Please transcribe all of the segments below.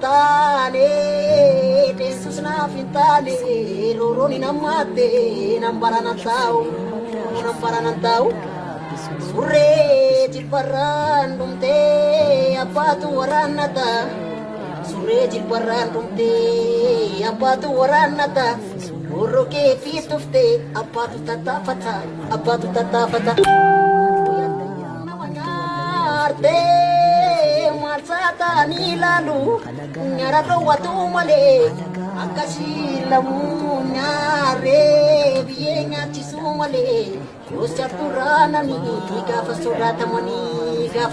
fintane tesus na fintane roroni namate nambarana tau surre jilbaran dumte apatu waranata surre jilbaran dumte apatu waranata uroke fitufte apatu tatafata arte marsata ni lalu nyarato watu male akasi lamu nyare bienya chisumale Usyaturana ni gafa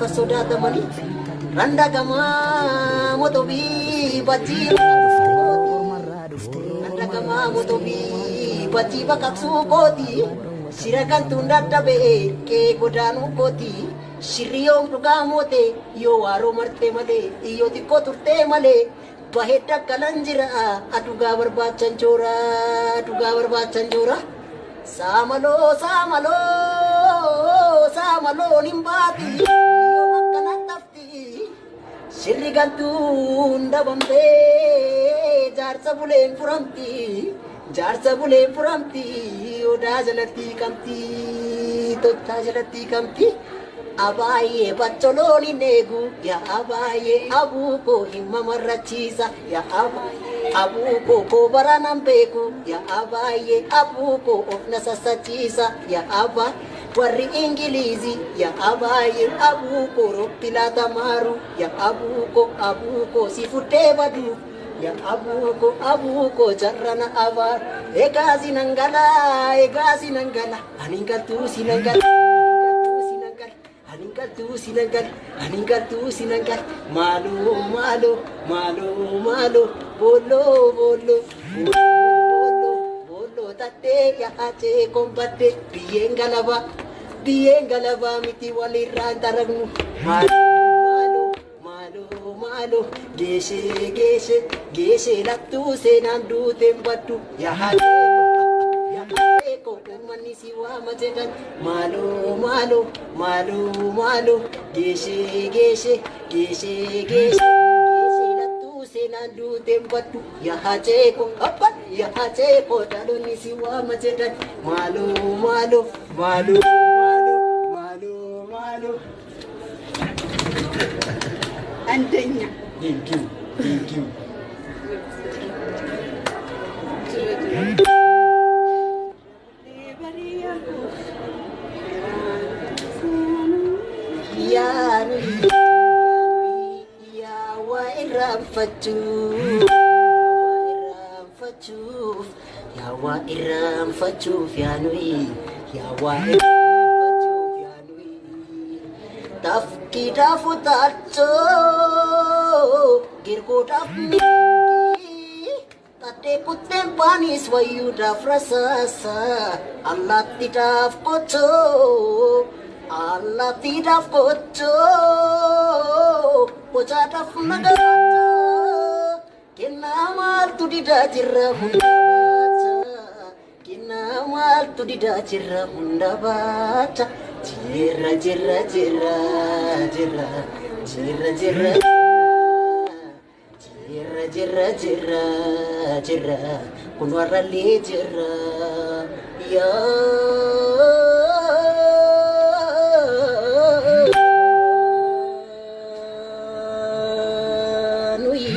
sodata mani randa kama motobi baci randa kama motobi baci bakatsu koti sirakan tunda tabe ke godanu koti Shiriom tugamote yo waro marte male yo tikko turte male baheta kalanjira atuga barbacan cora Samalo nimbati yo makana tafti Shirigantunda bambe jarsa bulen furamti oda jalati kamti Abaye bacholoni negu ya abaye abuko himma marrachisa ya abuko ko baranambeku ya abaye abuko ofna sasachisa ya aba warri ingilizi ya abaye abuko roppilata maru ya abuko sifute badu ya abuko jarrana abar egasi nangala aningatu sinangkat malu bolo tate ya ace kombate bien galaba miti waliran taragnu malu geshe latu senandu tembatu ya hate manisi wa majedan malu geshe latu senandu tembatu ya hacheko dalonisi wa majedan malu Andanya. Thank you. Ya wa iram facuf ya nui tafki dafutacho girko dafni tate putem panis wayu dafrasasa Allah tidak kocho pocadaf nagaracha kinamal tu tidak jirra hunda baca jirra kunwara le jirra ya nui